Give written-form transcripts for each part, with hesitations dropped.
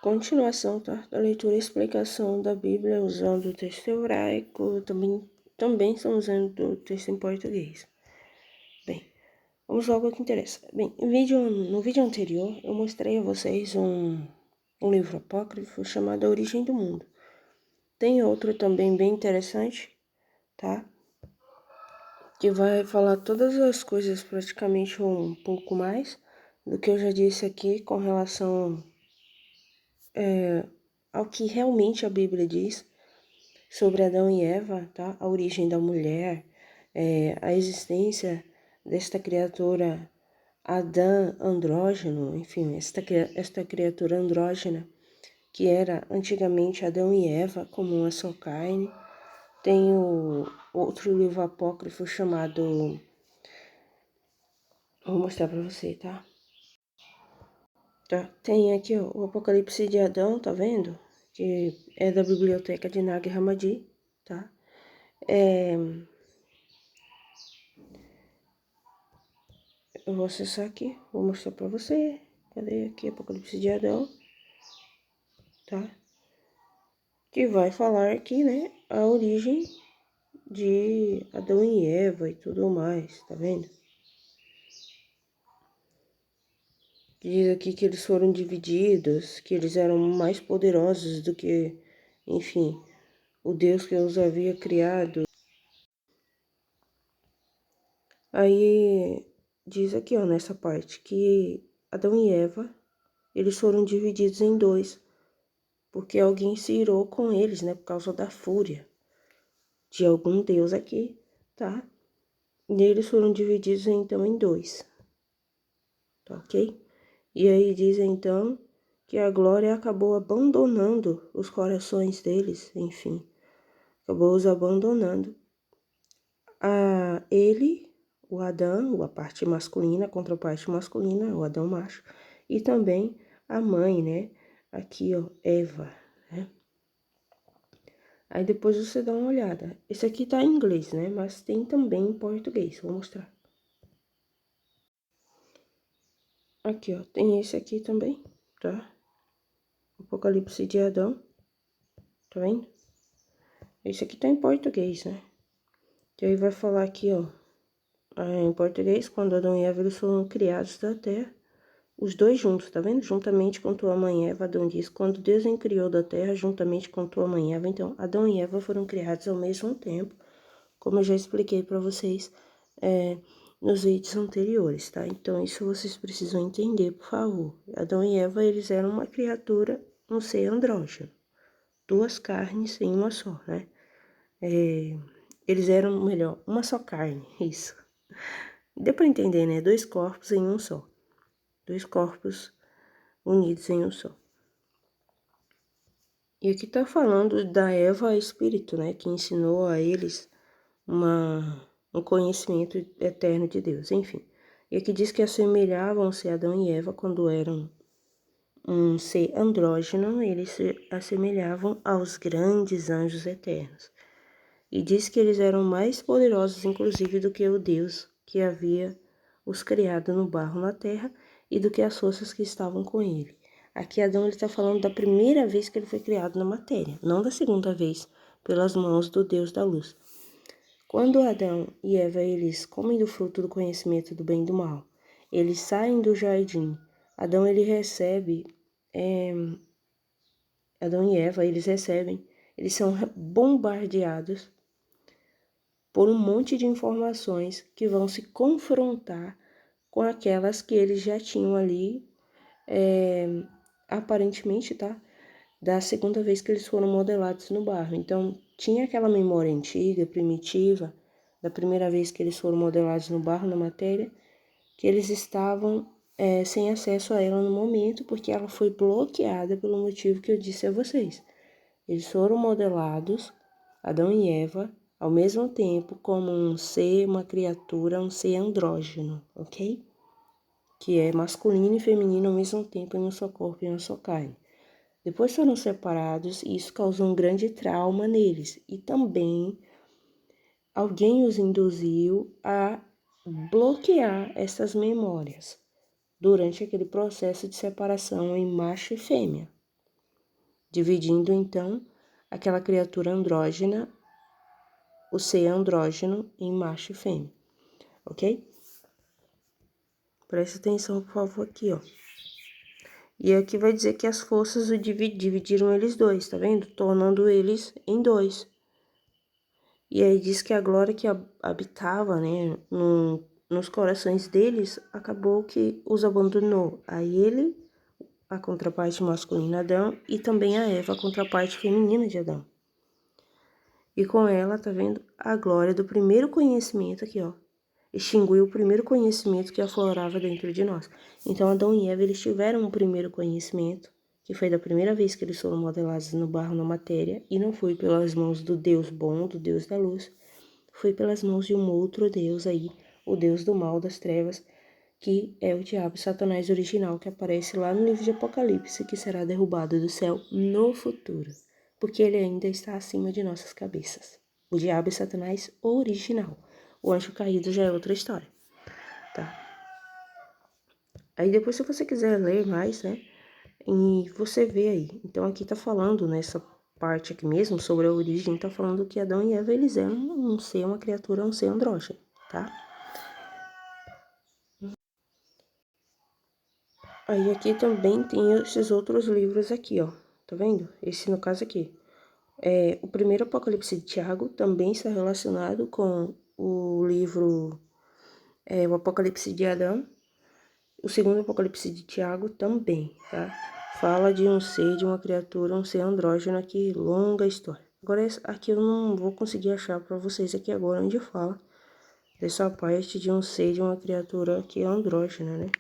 continuação, tá? Da leitura e explicação da Bíblia usando o texto hebraico, também estamos usando o texto em português. Bem, vamos logo ao que interessa. Bem, no vídeo anterior eu mostrei a vocês um livro apócrifo chamado A Origem do Mundo. Tem outro também bem interessante, tá? Que vai falar todas as coisas praticamente um pouco mais do que eu já disse aqui com relação ao que realmente a Bíblia diz sobre Adão e Eva, tá? A origem da mulher, a existência desta criatura Adão andrógeno, enfim, esta criatura andrógena que era antigamente Adão e Eva como uma só carne. Tem o outro livro apócrifo chamado... Vou mostrar pra você, tá? Tem aqui, ó, o Apocalipse de Adão, tá vendo? Que é da biblioteca de Nag Hammadi, tá? Eu vou acessar aqui, vou mostrar pra você. Cadê aqui? Apocalipse de Adão, tá? Que vai falar aqui, né? A origem de Adão e Eva e tudo mais, tá vendo? Diz aqui que eles foram divididos, que eles eram mais poderosos do que, enfim, o Deus que os havia criado. Aí diz aqui, ó, nessa parte, que Adão e Eva, eles foram divididos em dois, porque alguém se irou com eles, né, por causa da fúria de algum Deus aqui, tá? E eles foram divididos então em dois, tá ok? E aí diz então que a glória acabou abandonando os corações deles, enfim, acabou os abandonando. Ele, o Adão, a parte masculina, a contraparte masculina, o Adão macho, e também a mãe, né? Aqui, ó, Eva, né? Aí depois você dá uma olhada. Esse aqui tá em inglês, né? Mas tem também em português, vou mostrar. Aqui, ó, tem esse aqui também, tá? Apocalipse de Adão, tá vendo? Esse aqui tá em português, né? Que aí vai falar aqui, ó, em português, quando Adão e Eva eles foram criados da terra, os dois juntos, tá vendo? Juntamente com tua mãe Eva, Adão diz, quando Deus os criou da terra, juntamente com tua mãe Eva. Então, Adão e Eva foram criados ao mesmo tempo, como eu já expliquei para vocês nos vídeos anteriores, tá? Então, isso vocês precisam entender, por favor. Adão e Eva, eles eram uma criatura, um ser andrógeno, duas carnes em uma só, né? Eles eram, melhor, uma só carne, isso. Deu para entender, né? Dois corpos em um só. Dois corpos unidos em um só. E aqui tá falando da Eva Espírito, né? Que ensinou a eles um conhecimento eterno de Deus, enfim. E aqui diz que assemelhavam-se a Adão e Eva quando eram um ser andrógeno, eles se assemelhavam aos grandes anjos eternos. E diz que eles eram mais poderosos, inclusive, do que o Deus que havia os criado no barro na terra e do que as forças que estavam com ele. Aqui Adão está falando da primeira vez que ele foi criado na matéria, não da segunda vez, pelas mãos do Deus da luz. Quando Adão e Eva eles comem do fruto do conhecimento do bem e do mal, eles saem do jardim. Adão ele recebe, Adão e Eva eles recebem, eles são bombardeados por um monte de informações que vão se confrontar com aquelas que eles já tinham ali, aparentemente, tá? Da segunda vez que eles foram modelados no barro. Então, tinha aquela memória antiga, primitiva, da primeira vez que eles foram modelados no barro, na matéria, que eles estavam sem acesso a ela no momento, porque ela foi bloqueada pelo motivo que eu disse a vocês. Eles foram modelados, Adão e Eva, ao mesmo tempo como um ser, uma criatura, um ser andrógeno, ok? Que é masculino e feminino ao mesmo tempo em um só corpo e em uma só carne. Depois foram separados e isso causou um grande trauma neles. E também alguém os induziu a bloquear essas memórias durante aquele processo de separação em macho e fêmea, dividindo, então, aquela criatura andrógena, o ser andrógeno, em macho e fêmea, ok? Presta atenção, por favor, aqui, ó. E aqui vai dizer que as forças dividiram eles dois, tá vendo? Tornando eles em dois. E aí diz que a glória que habitava, né, nos corações deles, acabou que os abandonou. A ele, a contraparte masculina Adão, e também a Eva, a contraparte feminina de Adão. E com ela, tá vendo? A glória do primeiro conhecimento aqui, ó. Extinguiu o primeiro conhecimento que aflorava dentro de nós. Então, Adão e Eva, eles tiveram um primeiro conhecimento, que foi da primeira vez que eles foram modelados no barro, na matéria, e não foi pelas mãos do Deus bom, do Deus da luz, foi pelas mãos de um outro Deus aí, o Deus do mal, das trevas, que é o diabo, Satanás original, que aparece lá no livro de Apocalipse, que será derrubado do céu no futuro, porque ele ainda está acima de nossas cabeças. O diabo é Satanás original. O anjo caído já é outra história, tá? Aí depois, se você quiser ler mais, né, e você vê aí. Então aqui tá falando, nessa parte aqui mesmo, sobre a origem, tá falando que Adão e Eva, eles eram um ser, uma criatura, um ser andrógeno, tá? Aí aqui também tem esses outros livros aqui, ó. Tá vendo? Esse no caso aqui. O primeiro Apocalipse de Tiago também está relacionado com o livro, o Apocalipse de Adão. O segundo Apocalipse de Tiago também, tá? Fala de um ser, de uma criatura, um ser andrógeno aqui, longa história. Agora, aqui eu não vou conseguir achar para vocês aqui agora onde fala dessa parte de um ser, de uma criatura que é andrógena, né?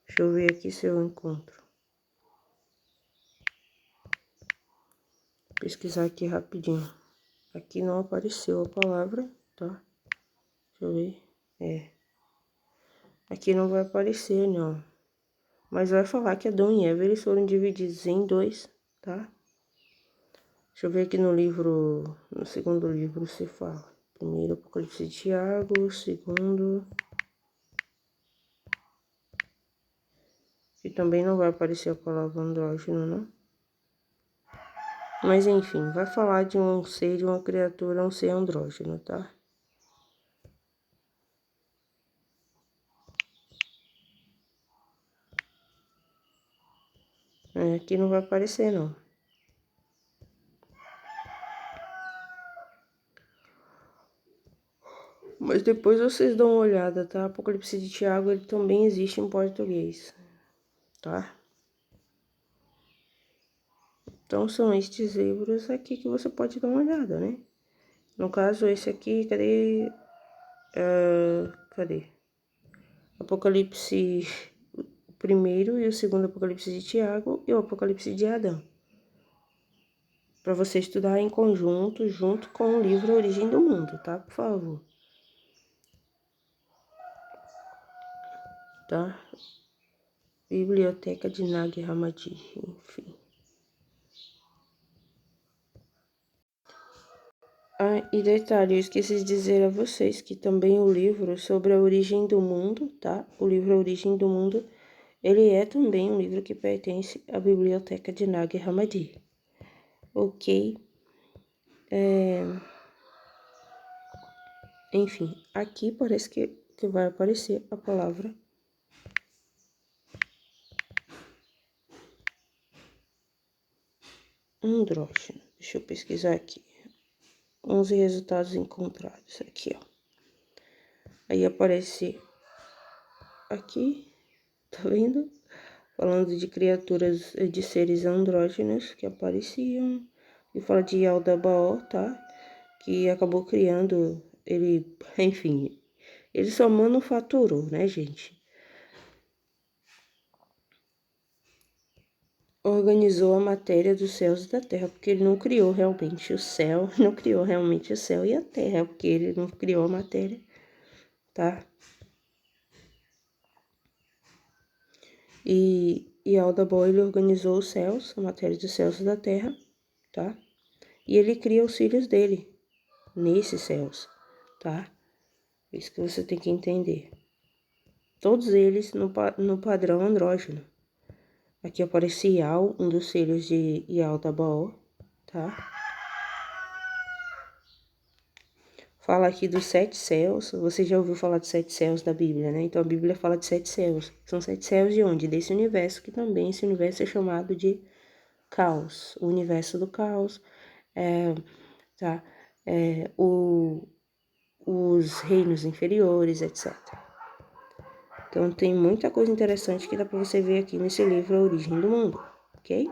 Deixa eu ver aqui se eu encontro. Pesquisar aqui rapidinho. Aqui não apareceu a palavra, tá? Deixa eu ver. Aqui não vai aparecer, não. Mas vai falar que Adão e Eva, eles foram divididos em dois, tá? Deixa eu ver aqui no livro, no segundo livro se fala. Primeiro Apocalipse de Tiago, segundo... E também não vai aparecer a palavra andrógeno, não? Mas enfim, vai falar de um ser, de uma criatura, um ser andrógeno, tá? Aqui não vai aparecer, não. Mas depois vocês dão uma olhada, tá? Apocalipse de Tiago, ele também existe em português, tá? Então, são estes livros aqui que você pode dar uma olhada, né? No caso, esse aqui, cadê? Cadê? Apocalipse, o primeiro e o segundo Apocalipse de Tiago e o Apocalipse de Adão. Para você estudar em conjunto, junto com o livro Origem do Mundo, tá? Por favor. Tá? Biblioteca de Nag Hammadi, enfim. E detalhe, eu esqueci de dizer a vocês que também o livro sobre a origem do mundo, tá? O livro A Origem do Mundo, ele é também um livro que pertence à Biblioteca de Nag Hammadi. Ok? Enfim, aqui parece que vai aparecer a palavra andrógeno. Deixa eu pesquisar aqui. 11 resultados encontrados aqui, ó. Aí aparece aqui, tá vendo? Falando de criaturas, de seres andrógenos que apareciam. E fala de Yaldabaoth, tá? Que acabou criando, ele, enfim, ele só manufaturou, né, gente? Organizou a matéria dos céus e da terra, porque ele não criou realmente o céu, não criou realmente o céu e a terra, porque ele não criou a matéria, tá? E Aldabaoth, ele organizou os céus, a matéria dos céus e da terra, tá? E ele cria os filhos dele nesses céus, tá? Isso que você tem que entender. Todos eles no padrão andrógeno. Aqui aparece Ial, um dos filhos de Ialdabaoth, tá? Fala aqui dos 7 céus. Você já ouviu falar dos 7 céus da Bíblia, né? Então a Bíblia fala de 7 céus. São 7 céus de onde? Desse universo, que também esse universo é chamado de caos. O universo do caos, tá? Os reinos inferiores, etc. Então tem muita coisa interessante que dá para você ver aqui nesse livro A Origem do Mundo, ok?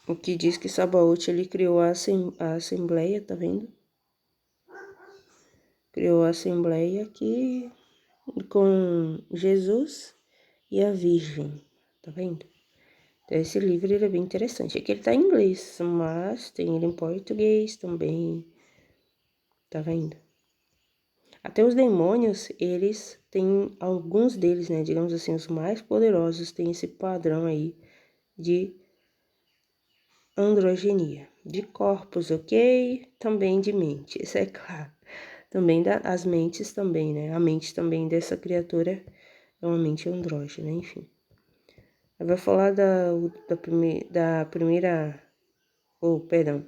O que diz que Sabaoth, ele criou a Assembleia, tá vendo? Criou a Assembleia aqui com Jesus e a Virgem, tá vendo? Então, esse livro ele é bem interessante. Aqui ele tá em inglês, mas tem ele em português também, tá vendo? Até os demônios, eles têm, alguns deles, né, digamos assim, os mais poderosos, têm esse padrão aí de androgenia, de corpos, ok? Também de mente, isso é claro. Também as mentes também, né? A mente também dessa criatura é uma mente andrógena, enfim. Vai falar da primeira, perdão,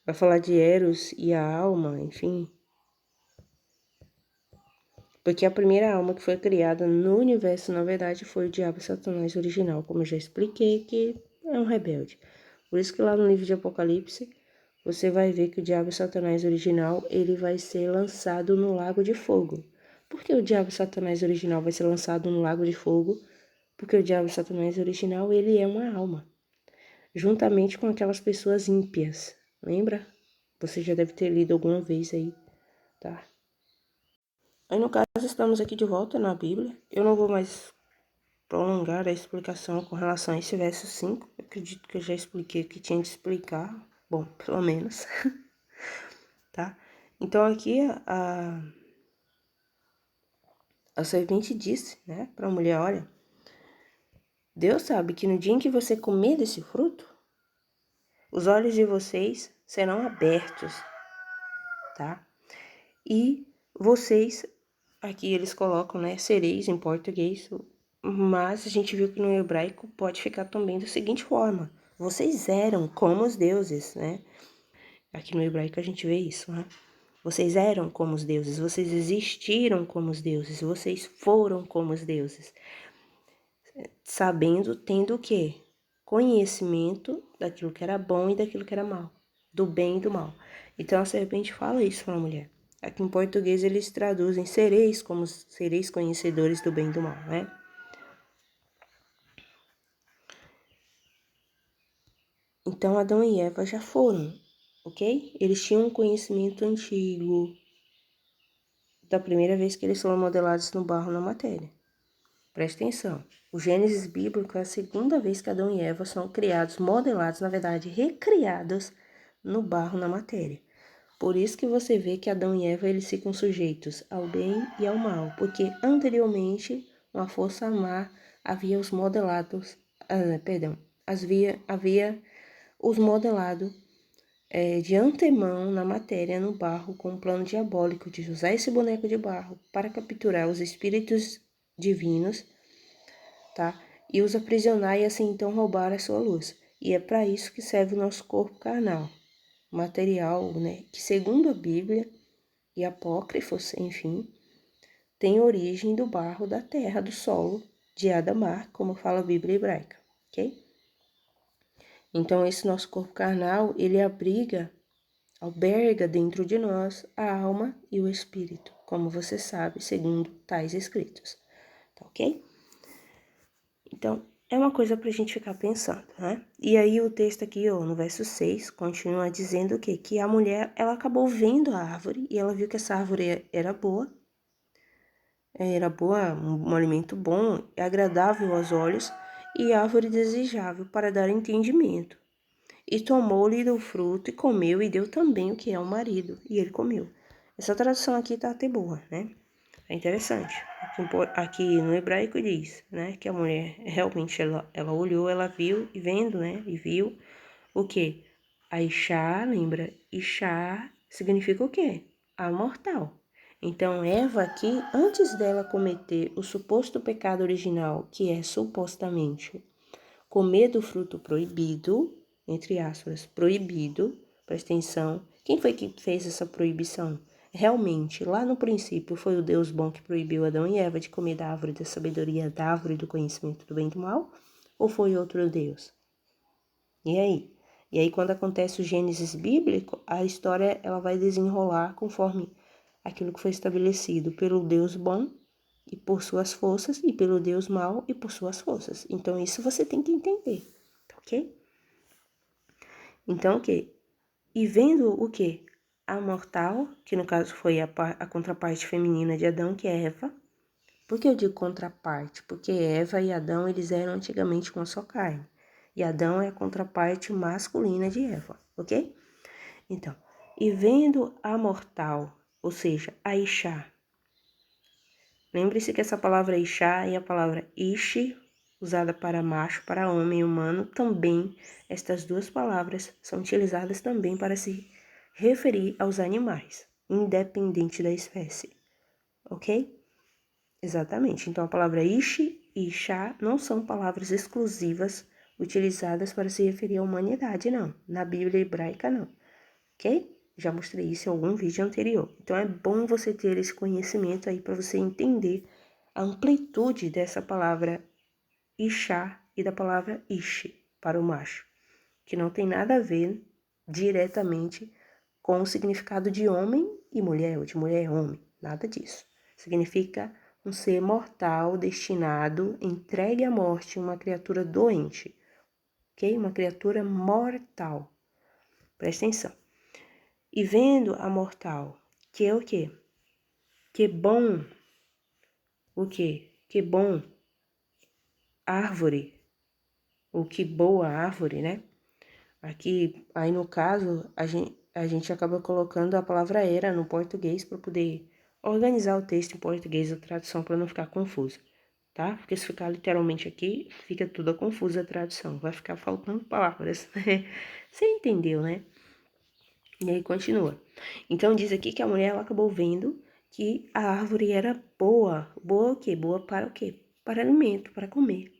vai falar de Eros e a alma, enfim. Porque a primeira alma que foi criada no universo, na verdade, foi o diabo Satanás original, como eu já expliquei, que é um rebelde. Por isso que lá no livro de Apocalipse, você vai ver que o diabo Satanás original, ele vai ser lançado no lago de fogo. Por que o diabo Satanás original vai ser lançado no lago de fogo? Porque o diabo Satanás original, ele é uma alma, juntamente com aquelas pessoas ímpias. Lembra? Você já deve ter lido alguma vez aí, tá? Aí, no caso, estamos aqui de volta na Bíblia. Eu não vou mais prolongar a explicação com relação a esse verso 5. Eu acredito que eu já expliquei o que tinha de explicar. Bom, pelo menos. Tá? Então, aqui a serpente disse, né, para a mulher, olha, Deus sabe que no dia em que você comer desse fruto, os olhos de vocês serão abertos, tá? E vocês, aqui eles colocam, né, sereis em português, mas a gente viu que no hebraico pode ficar também da seguinte forma: vocês eram como os deuses, né? Aqui no hebraico a gente vê isso, né? Vocês eram como os deuses, vocês existiram como os deuses, vocês foram como os deuses. Sabendo, tendo o quê? Conhecimento daquilo que era bom e daquilo que era mal, do bem e do mal. Então a serpente fala isso para a mulher. Aqui em português eles traduzem sereis como sereis conhecedores do bem e do mal, né? Então Adão e Eva já foram, ok? Eles tinham um conhecimento antigo da primeira vez que eles foram modelados no barro na matéria. Presta atenção. O Gênesis bíblico é a segunda vez que Adão e Eva são criados, modelados, na verdade, recriados no barro na matéria. Por isso que você vê que Adão e Eva eles ficam sujeitos ao bem e ao mal, porque anteriormente, uma força má havia os modelados, havia os modelados de antemão na matéria, no barro, com um plano diabólico de usar esse boneco de barro para capturar os espíritos divinos, tá? E os aprisionar e assim então roubar a sua luz. E é para isso que serve o nosso corpo carnal, material, né? Que segundo a Bíblia e apócrifos, enfim, tem origem do barro da terra, do solo, de Adamar, como fala a Bíblia hebraica, ok? Então esse nosso corpo carnal, ele alberga dentro de nós a alma e o espírito, como você sabe, segundo tais escritos, tá ok? Então, é uma coisa pra gente ficar pensando, né? E aí o texto aqui, ó, no verso 6, continua dizendo o quê? Que a mulher, ela acabou vendo a árvore e ela viu que essa árvore era boa, um alimento bom, agradável aos olhos e árvore desejável para dar entendimento. E tomou-lhe do fruto e comeu e deu também o que é ao marido, e ele comeu. Essa tradução aqui tá até boa, né? É interessante. Aqui no hebraico diz, né, que a mulher realmente ela olhou, ela viu e vendo, né, e viu o quê? A Ishá, lembra? Ishá significa o quê? a mortal. Então, Eva aqui, antes dela cometer o suposto pecado original, que é supostamente comer do fruto proibido, entre aspas, proibido, presta atenção, quem foi que fez essa proibição? Realmente, lá no princípio, foi o Deus bom que proibiu Adão e Eva de comer da árvore da sabedoria, da árvore do conhecimento do bem e do mal? Ou foi outro Deus? E aí? E aí, quando acontece o Gênesis bíblico, a história ela vai desenrolar conforme aquilo que foi estabelecido pelo Deus bom e por suas forças, e pelo Deus mau e por suas forças. Então, isso você tem que entender, ok? Então, o quê? E vendo o quê? A mortal, que no caso foi a contraparte feminina de Adão, que é Eva. Por que eu digo contraparte? Porque Eva e Adão, eles eram antigamente uma só carne. E Adão é a contraparte masculina de Eva, ok? Então, e vendo a mortal, ou seja, a Ixá. Lembre-se que essa palavra Ixá e a palavra Ishi, usada para macho, para homem humano, também, estas duas palavras são utilizadas também para se referir aos animais, independente da espécie, ok? Exatamente. Então, a palavra Ishi e Ixá não são palavras exclusivas utilizadas para se referir à humanidade, não. Na Bíblia hebraica, não. Ok? Já mostrei isso em algum vídeo anterior. Então, é bom você ter esse conhecimento aí para você entender a amplitude dessa palavra Ixá e da palavra Ishi para o macho, que não tem nada a ver diretamente com o significado de homem e mulher, ou de mulher e homem. Nada disso. Significa um ser mortal, destinado, entregue à morte, uma criatura doente, ok? Uma criatura mortal. Presta atenção. E vendo a mortal, que é o quê? Que bom, o quê? Que bom, árvore, ou que boa árvore, né? Aqui, aí no caso, a gente acaba colocando a palavra era no português para poder organizar o texto em português, a tradução, para não ficar confuso. Tá? Porque se ficar literalmente aqui, fica tudo confusa a tradução, vai ficar faltando palavras. Você entendeu, né? E aí continua. Então diz aqui que a mulher ela acabou vendo que a árvore era boa. Boa o quê? Boa para o quê? Para alimento, para comer.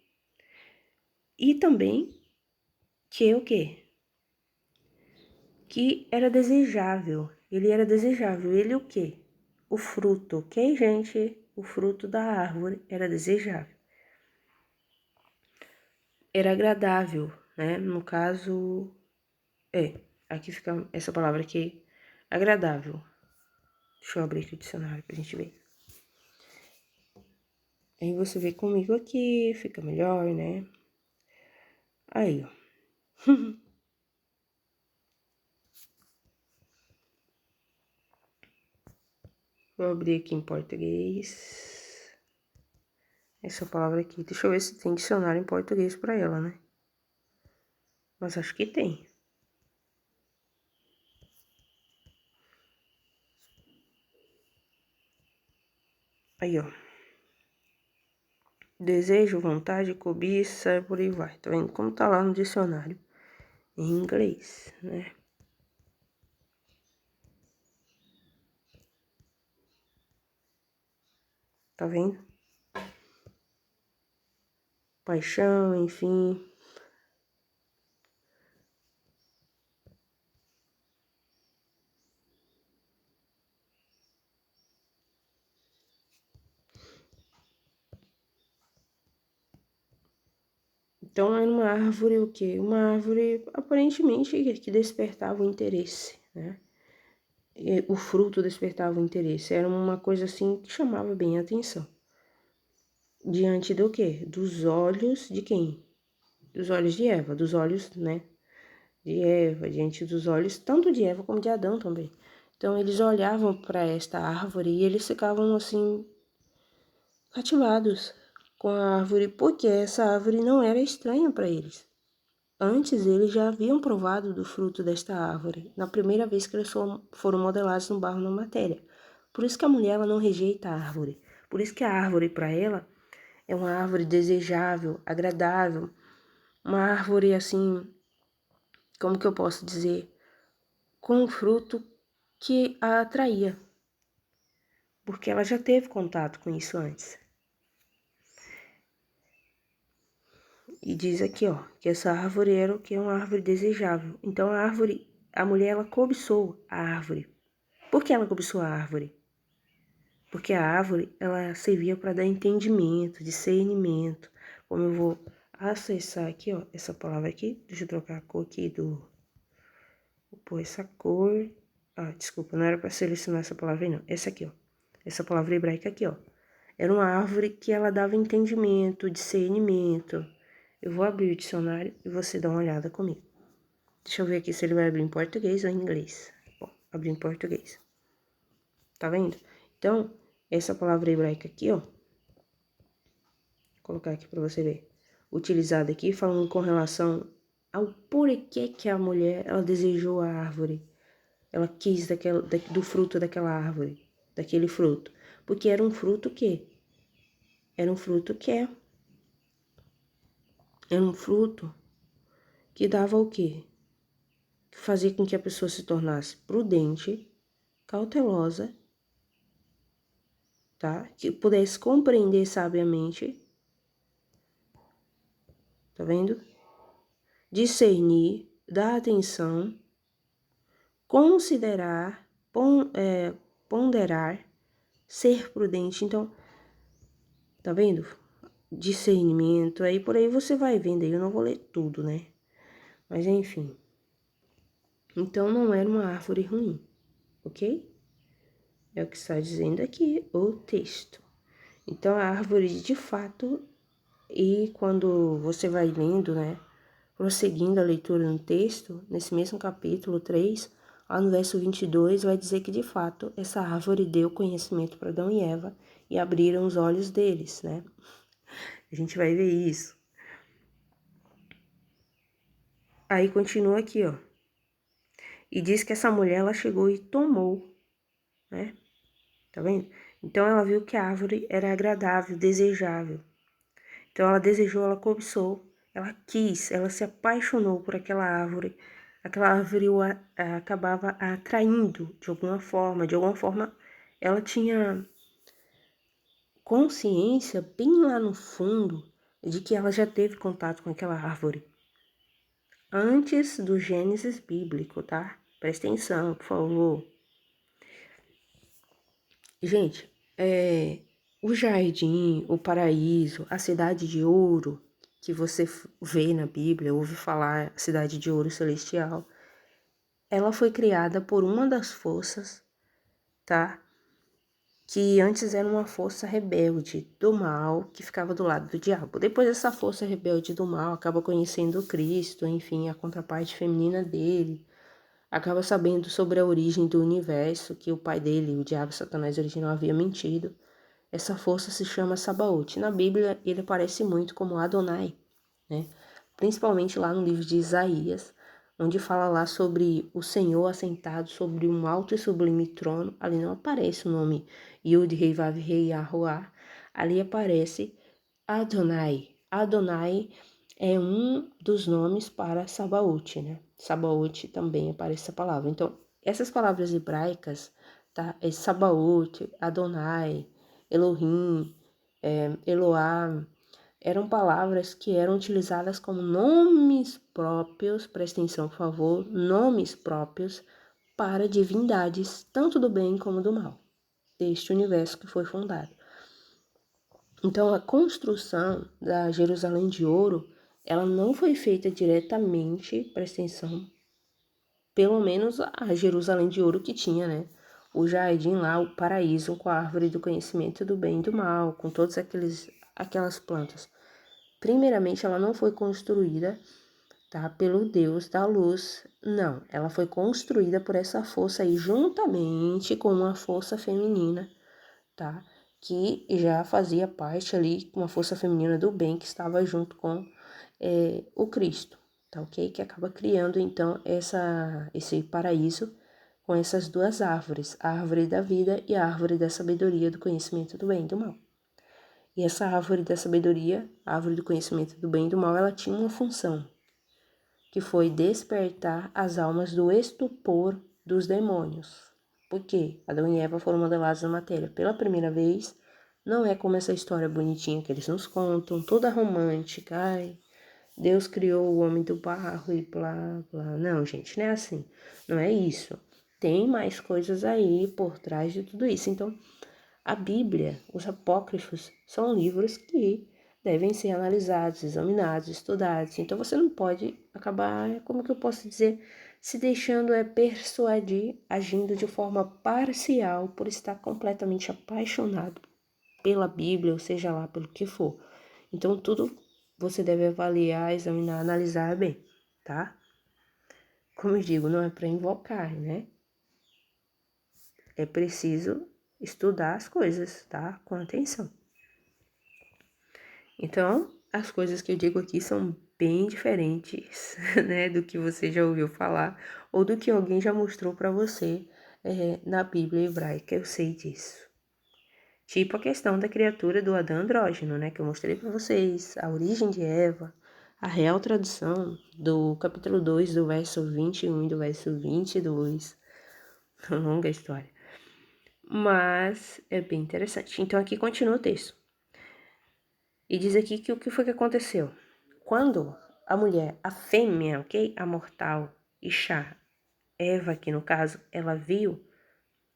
E também que o quê? Que era desejável. Ele era desejável. Ele o quê? O fruto, ok, gente? O fruto da árvore era desejável. Era agradável, né? No caso, aqui fica essa palavra aqui, agradável. Deixa eu abrir aqui o dicionário pra gente ver. Aí você vê comigo aqui, fica melhor, né? Aí, ó. Vou abrir aqui em português. Essa palavra aqui. Deixa eu ver se tem dicionário em português pra ela, né? Mas acho que tem. Aí, ó. Desejo, vontade, cobiça, por aí vai. Tá vendo? Como tá lá no dicionário. Em inglês, né? Tá vendo? Paixão, enfim. Então era uma árvore o quê? Uma árvore aparentemente que despertava o interesse, né? E o fruto despertava o interesse. Era uma coisa assim que chamava bem a atenção. Diante do quê? Dos olhos de quem? Dos olhos de Eva, dos olhos, né? De Eva, diante dos olhos tanto de Eva como de Adão também. Então eles olhavam para esta árvore e eles ficavam assim cativados com a árvore, porque essa árvore não era estranha para eles. Antes, eles já haviam provado do fruto desta árvore, na primeira vez que eles foram modelados no barro na matéria. Por isso que a mulher ela não rejeita a árvore. Por isso que a árvore, para ela, é uma árvore desejável, agradável. Uma árvore, assim, como que eu posso dizer? Com um fruto que a atraía. porque ela já teve contato com isso antes. E diz aqui, ó, que essa árvore era o que? Uma árvore desejável. Então a mulher, ela cobiçou a árvore. Por que ela cobiçou a árvore? Porque a árvore, ela servia para dar entendimento, discernimento. Como eu vou acessar aqui, ó, essa palavra aqui. Deixa eu trocar a cor aqui vou pôr essa cor. Ah, desculpa, não era para selecionar essa palavra aí, não. Essa aqui, ó. Essa palavra hebraica aqui, ó. Era uma árvore que ela dava entendimento, discernimento. Eu vou abrir o dicionário e você dá uma olhada comigo. Deixa eu ver aqui se ele vai abrir em português ou em inglês. Bom, abrir em português. Tá vendo? Então, essa palavra hebraica aqui, ó. Vou colocar aqui para você ver. Utilizada aqui, falando com relação ao porquê que a mulher, ela desejou a árvore. Ela quis do fruto daquela árvore, daquele fruto. Porque era um fruto que? Era um fruto Era um fruto que dava o quê? Que fazia com que a pessoa se tornasse prudente, cautelosa, tá? Que pudesse compreender sabiamente, tá vendo? Discernir, dar atenção, considerar, ponderar, ser prudente. Então, tá vendo? Discernimento, aí por aí você vai vendo aí, eu não vou ler tudo, né? Mas enfim. Então não era uma árvore ruim, ok? É o que está dizendo aqui o texto. Então a árvore de fato, e quando você vai lendo, né? Prosseguindo a leitura no texto, nesse mesmo capítulo 3, lá no verso 22, vai dizer que de fato essa árvore deu conhecimento para Adão e Eva e abriram os olhos deles, né? A gente vai ver isso. Aí continua aqui, ó. E diz que essa mulher, ela chegou e tomou, né? Tá vendo? Então ela viu que a árvore era agradável, desejável. Então ela desejou, ela cobiçou, ela quis, ela se apaixonou por aquela árvore. Aquela árvore acabava atraindo de alguma forma. De alguma forma, ela tinha consciência bem lá no fundo de que ela já teve contato com aquela árvore. Antes do Gênesis bíblico, tá? Presta atenção, por favor. Gente, o jardim, o paraíso, a cidade de ouro que você vê na Bíblia, ouve falar, a cidade de ouro celestial, ela foi criada por uma das forças, tá? Que antes era uma força rebelde do mal que ficava do lado do diabo. Depois essa força rebelde do mal acaba conhecendo Cristo, enfim, a contraparte feminina dele, acaba sabendo sobre a origem do universo, que o pai dele, o diabo Satanás original, havia mentido. Essa força se chama Sabaoth. Na Bíblia ele aparece muito como Adonai, né? Principalmente lá no livro de Isaías, onde fala lá sobre o Senhor assentado sobre um alto e sublime trono. Ali não aparece o nome Yud, Rei, Vav, Rei, Yahuwah. Ali aparece Adonai. Adonai é um dos nomes para Sabaoth, né? Sabaoth também aparece essa palavra. Então, essas palavras hebraicas, tá? É Sabaoth, Adonai, Elohim, Eloá, eram palavras que eram utilizadas como nomes próprios, presta atenção, por favor, nomes próprios para divindades, tanto do bem como do mal, deste universo que foi fundado. Então, a construção da Jerusalém de Ouro, ela não foi feita diretamente, presta atenção, pelo menos a Jerusalém de Ouro que tinha, né? O jardim lá, o paraíso com a árvore do conhecimento do bem e do mal, com todas aquelas plantas. Primeiramente, ela não foi construída, tá, pelo Deus da luz, não. Ela foi construída por essa força aí, juntamente com uma força feminina, tá? Que já fazia parte ali, uma força feminina do bem, que estava junto com o Cristo, tá ok? Que acaba criando, então, esse paraíso com essas duas árvores, a árvore da vida e a árvore da sabedoria, do conhecimento do bem e do mal. E essa árvore da sabedoria, a árvore do conhecimento do bem e do mal, ela tinha uma função, que foi despertar as almas do estupor dos demônios. Porque Adão e Eva foram modelados na matéria pela primeira vez. Não é como essa história bonitinha que eles nos contam, toda romântica. Ai, Deus criou o homem do barro e blá, blá. Não, gente, não é assim. Não é isso. Tem mais coisas aí por trás de tudo isso. Então, a Bíblia, os apócrifos, são livros que devem ser analisados, examinados, estudados. Então, você não pode acabar, como que eu posso dizer, se deixando persuadir, agindo de forma parcial por estar completamente apaixonado pela Bíblia, ou seja lá pelo que for. Então, tudo você deve avaliar, examinar, analisar bem, tá? Como eu digo, não é para invocar, né? É preciso estudar as coisas, tá? Com atenção. Então, as coisas que eu digo aqui são bem diferentes, né? Do que você já ouviu falar ou do que alguém já mostrou para você na Bíblia hebraica, eu sei disso. Tipo a questão da criatura do Adão andrógeno, né? Que eu mostrei para vocês, a origem de Eva, a real tradução do capítulo 2, do verso 21 e do verso 22. Longa história. Mas é bem interessante. Então aqui continua o texto. E diz aqui que o que foi que aconteceu? Quando a mulher, a fêmea, ok? A mortal, Isha, Eva aqui no caso, ela viu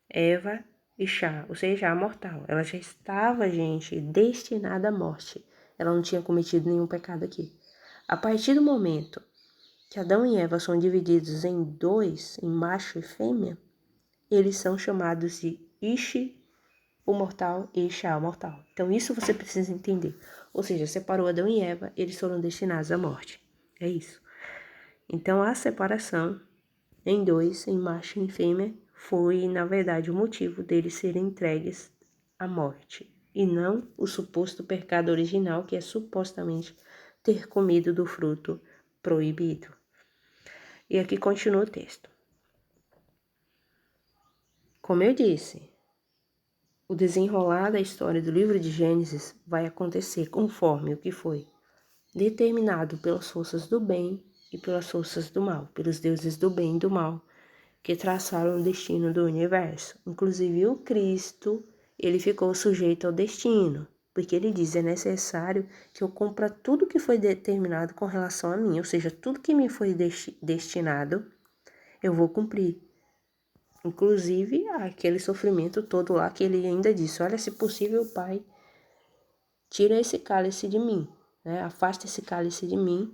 Eva e Chá, ou seja, a mortal. Ela já estava, gente, destinada à morte. Ela não tinha cometido nenhum pecado aqui. A partir do momento que Adão e Eva são divididos em dois, em macho e fêmea, eles são chamados de Ishi, o mortal, e Chá, o mortal. Então, isso você precisa entender. Ou seja, separou Adão e Eva, eles foram destinados à morte. É isso. Então, a separação em dois, em macho e em fêmea, foi, na verdade, o motivo deles serem entregues à morte, e não o suposto pecado original, que é supostamente ter comido do fruto proibido. E aqui continua o texto. Como eu disse, o desenrolar da história do livro de Gênesis vai acontecer conforme o que foi determinado pelas forças do bem e pelas forças do mal, pelos deuses do bem e do mal, que traçaram o destino do universo. Inclusive o Cristo, ele ficou sujeito ao destino, porque ele diz, é necessário que eu cumpra tudo que foi determinado com relação a mim, ou seja, tudo que me foi destinado, eu vou cumprir. Inclusive aquele sofrimento todo lá que ele ainda disse, olha, se possível, Pai, tira esse cálice de mim, né? Afasta esse cálice de mim.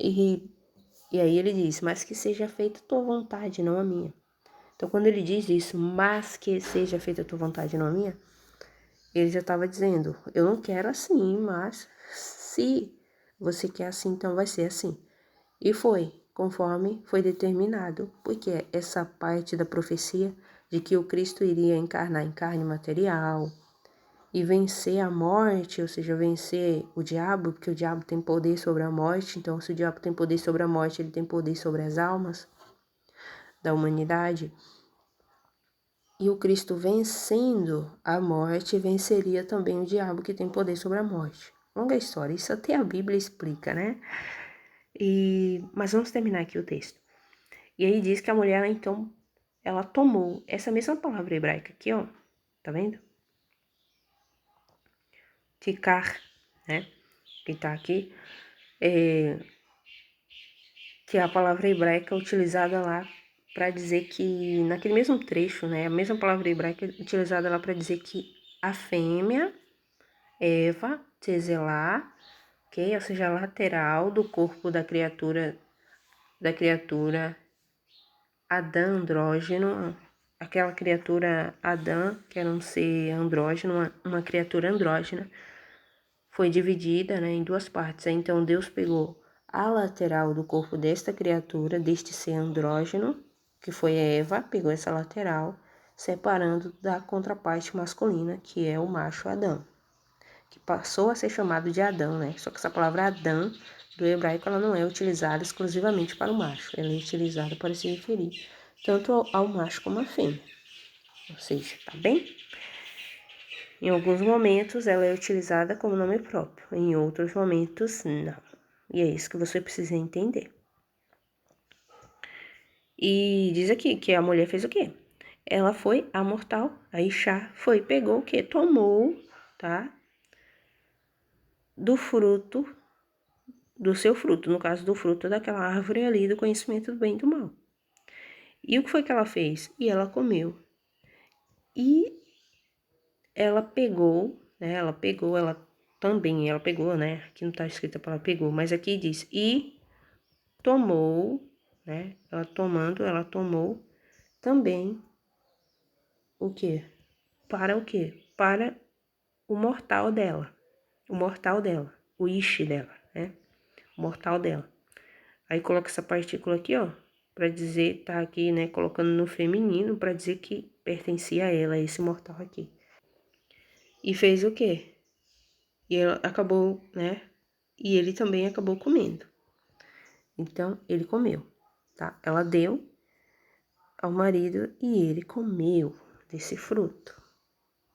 E aí ele diz, mas que seja feita a tua vontade, não a minha. Então, quando ele diz isso, mas que seja feita a tua vontade, não a minha, ele já estava dizendo, eu não quero assim, mas se você quer assim, então vai ser assim. E foi, conforme foi determinado, porque essa parte da profecia de que o Cristo iria encarnar em carne material e vencer a morte, ou seja, vencer o diabo, porque o diabo tem poder sobre a morte, então se o diabo tem poder sobre a morte, ele tem poder sobre as almas da humanidade. E o Cristo vencendo a morte, venceria também o diabo que tem poder sobre a morte. Longa história, isso até a Bíblia explica, né? Mas vamos terminar aqui o texto. E aí diz que a mulher, então, ela tomou essa mesma palavra hebraica aqui, ó. Tá vendo? Tikar, né? Que tá aqui. Que é a palavra hebraica utilizada lá para dizer que, naquele mesmo trecho, né? A mesma palavra hebraica utilizada lá para dizer que a fêmea Eva, Tzezelá, ok? Ou seja, a lateral do corpo da criatura Adão andrógeno, aquela criatura Adão, que era um ser andrógeno, uma criatura andrógena, foi dividida, né, em duas partes. Então Deus pegou a lateral do corpo desta criatura, deste ser andrógeno, que foi Eva, pegou essa lateral, separando da contraparte masculina, que é o macho Adão, que passou a ser chamado de Adão, né? Só que essa palavra Adão, do hebraico, ela não é utilizada exclusivamente para o macho, ela é utilizada para se referir tanto ao macho como à fêmea. Ou seja, tá bem? Em alguns momentos ela é utilizada como nome próprio, em outros momentos não. E é isso que você precisa entender. E diz aqui que a mulher fez o quê? ela foi a mortal, a Ixá foi, pegou o quê? Tomou, tá? Do fruto, do seu fruto, no caso do fruto daquela árvore ali do conhecimento do bem e do mal. E o que foi que ela fez? E ela comeu. E ela pegou, né? Ela pegou, ela pegou, né? Aqui não tá escrito a palavra pegou, mas aqui diz e tomou, né? Ela tomou também o quê? Para o quê? Para o mortal dela. O mortal dela. O ishi dela, né? O mortal dela. Aí coloca essa partícula aqui, ó. Pra dizer, tá aqui, né? Colocando no feminino pra dizer que pertencia a ela, esse mortal aqui. E fez o quê? E ela acabou, né? E ele também acabou comendo. Então, ele comeu, tá? Ela deu ao marido e ele comeu desse fruto.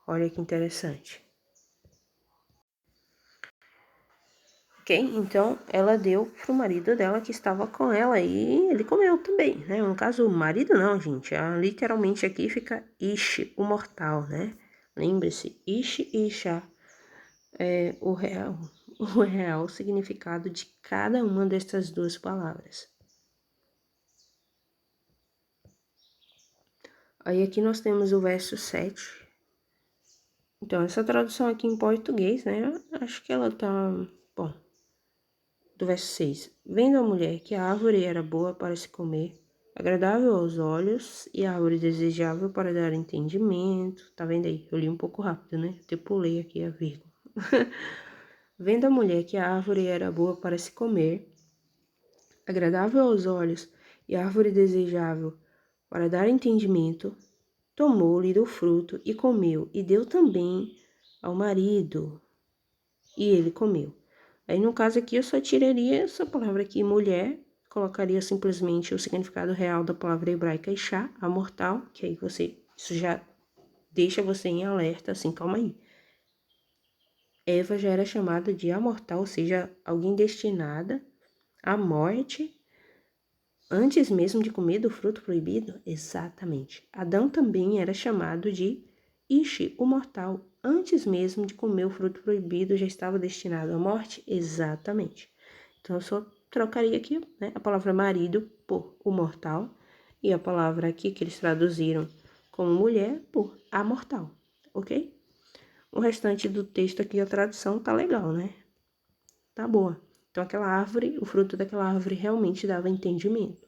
Olha que interessante. Ok? Então, ela deu pro marido dela que estava com ela e ele comeu também, né? No caso, o marido não, gente. Literalmente aqui fica Ishi, o mortal, né? Lembre-se, Ishi e Isha é o real significado de cada uma dessas duas palavras. Aí aqui nós temos o verso 7. Então, essa tradução aqui em português, né? Acho que ela tá... Bom, do verso 6. Vendo a mulher que a árvore era boa para se comer, agradável aos olhos e a árvore desejável para dar entendimento. Tá vendo aí? Eu li um pouco rápido, né? Até pulei aqui a vírgula. Vendo a mulher que a árvore era boa para se comer, agradável aos olhos e a árvore desejável para dar entendimento, tomou-lhe do fruto e comeu, e deu também ao marido, e ele comeu. Aí, no caso aqui, eu só tiraria essa palavra aqui, mulher, colocaria simplesmente o significado real da palavra hebraica Ishá, a mortal, que aí isso já deixa você em alerta, assim, calma aí. Eva já era chamada de a mortal, ou seja, alguém destinada à morte, antes mesmo de comer do fruto proibido? Exatamente. Adão também era chamado de Ishi, o mortal. Antes mesmo de comer o fruto proibido, já estava destinado à morte? Exatamente. Então, eu só trocaria aqui, né, a palavra marido por o mortal e a palavra aqui que eles traduziram como mulher por a mortal, ok? O restante do texto aqui, a tradução tá legal, né? Tá boa. Então, aquela árvore, o fruto daquela árvore realmente dava entendimento,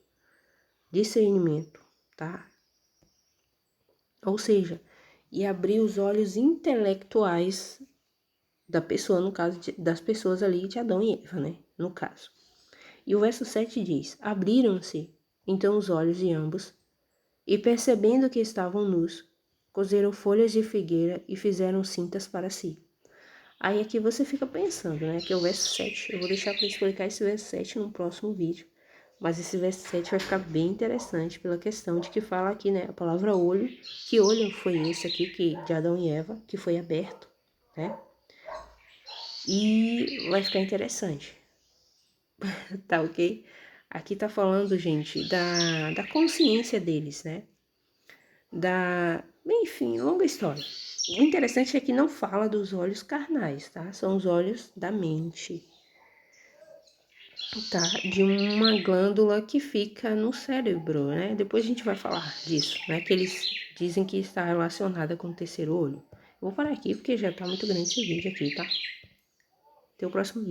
discernimento, tá? Ou seja, e abrir os olhos intelectuais da pessoa, no caso das pessoas ali de Adão e Eva, né? No caso. E o verso 7 diz: abriram-se então os olhos de ambos, e percebendo que estavam nus, coseram folhas de figueira e fizeram cintas para si. Aí aqui você fica pensando, né? Que é o verso 7. Eu vou deixar para explicar esse verso 7 no próximo vídeo. Mas esse verso 7 vai ficar bem interessante pela questão de que fala aqui, né? A palavra olho. Que olho foi esse aqui de Adão e Eva, que foi aberto, né? E vai ficar interessante. Tá ok? Aqui tá falando, gente, da consciência deles, né? Enfim, longa história. O interessante é que não fala dos olhos carnais, tá? São os olhos da mente, tá? De uma glândula que fica no cérebro, né? Depois a gente vai falar disso, né? Que eles dizem que está relacionada com o terceiro olho. Eu vou parar aqui porque já tá muito grande esse vídeo aqui, tá? Até o próximo vídeo.